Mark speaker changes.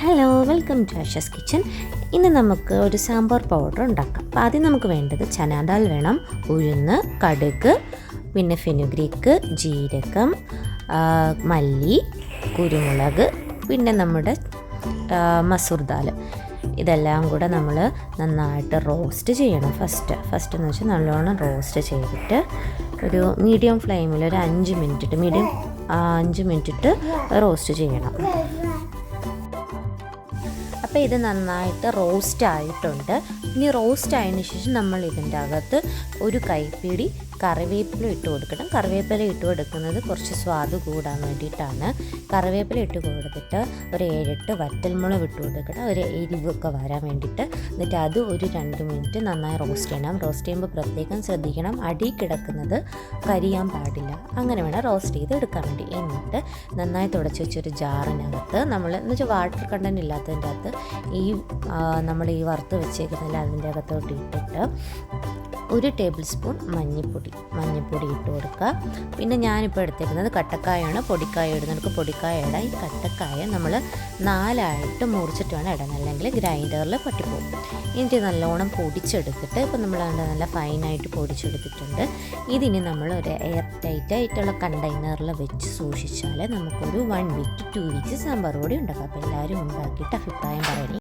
Speaker 1: Hello, welcome to ആഷസ് kitchen. ഇന്ന് നമുക്ക് ഒരു സാമ്പാർ പൗഡർ ഉണ്ടാക്കാം. അപ്പോൾ ആദ്യം നമുക്ക് വേണ്ടത് ചനാദാൽ വേണം, ഉഴുന്ന്, കടുക്, പിന്നെ ഫെനുഗ്രീക്ക്, ജീരകം, മല്ലി, കുരുമുളക്, പിന്നെ നമ്മുടെ മസൂർ ദാൽ. ഇതെല്ലാം കൂടെ നമ്മൾ നന്നായിട്ട് റോസ്റ്റ് ചെയ്യണം. ഫസ്റ്റ് എന്ന് വെച്ചാൽ നല്ലോണം റോസ്റ്റ് ചെയ്തിട്ട് ഒരു മീഡിയം ഫ്ലെയിമിൽ ഒരു 5 മിനിറ്റ് റോസ്റ്റ് ചെയ്യണം. അപ്പോൾ ഇത് നന്നായിട്ട് റോസ്റ്റ് ആയിട്ടുണ്ട്. ഇനി റോസ്റ്റ് ആയതിനു ശേഷം നമ്മൾ ഇതിൻ്റെ അകത്ത് ഒരു കൈപ്പിടി കറിവേപ്പില ഇട്ട് കൊടുക്കണം. കറിവേപ്പില ഇട്ട് കൊടുക്കുന്നത് കുറച്ച് സ്വാദ് കൂടാൻ വേണ്ടിയിട്ടാണ്. കറിവേപ്പില ഇട്ട് കൊടുത്തിട്ട് ഒരു 7-8 വറ്റൽമുളക് ഇട്ട് കൊടുക്കണം, ഒരു എരിവൊക്കെ വരാൻ വേണ്ടിയിട്ട്. എന്നിട്ട് അത് ഒരു 2 മിനിറ്റ് നന്നായി റോസ്റ്റ് ചെയ്യണം. റോസ്റ്റ് ചെയ്യുമ്പോൾ പ്രത്യേകം ശ്രദ്ധിക്കണം, അടി കിടക്കുന്നത് കരിയാൻ പാടില്ല. അങ്ങനെ വേണം റോസ്റ്റ് ചെയ്ത് എടുക്കാൻ വേണ്ടി. എന്നിട്ട് നന്നായി തുടച്ച് വെച്ചൊരു ജാറിനകത്ത് നമ്മൾ എന്ന് വെച്ചാൽ വാട്ടർ കണ്ടൻറ്റ് ഇല്ലാത്തതിൻ്റെ അകത്ത് നമ്മൾ ഈ വറുത്ത് വെച്ചേക്കുന്നില്ല അതിൻ്റെ അകത്തോട്ട് ഇട്ടിട്ട് 1 ടേബിൾ സ്പൂൺ മഞ്ഞൾപ്പൊടി ഇട്ട് കൊടുക്കുക. പിന്നെ ഞാനിപ്പോൾ എടുത്തേക്കുന്നത് കട്ടക്കായാണ്. പൊടിക്കായ ഇടുന്നവർക്ക് പൊടിക്കായ ഇടാം. ഈ കട്ടക്കായ നമ്മൾ 4 മുറിച്ചിട്ട് വേണം ഇടാൻ, അല്ലെങ്കിൽ ഗ്രൈൻഡറിൽ പട്ടിപ്പോകും. എന്നിട്ട് നല്ലോണം പൊടിച്ചെടുത്തിട്ട് ഇപ്പോൾ നമ്മൾ നല്ല ഫൈനായിട്ട് പൊടിച്ചെടുത്തിട്ടുണ്ട്. ഇതിന് നമ്മൾ ഒരു എയർ ടൈറ്റ് ആയിട്ടുള്ള കണ്ടെയ്നറിൽ വെച്ച് സൂക്ഷിച്ചാൽ നമുക്കൊരു 1 വീക്ക് to 2 വീക്സ് സാമ്പാർ പൊടി ഉണ്ടാക്കാം. അപ്പോൾ എല്ലാവരും ഉണ്ടാക്കിയിട്ട് അഭിപ്രായം പറയണേ.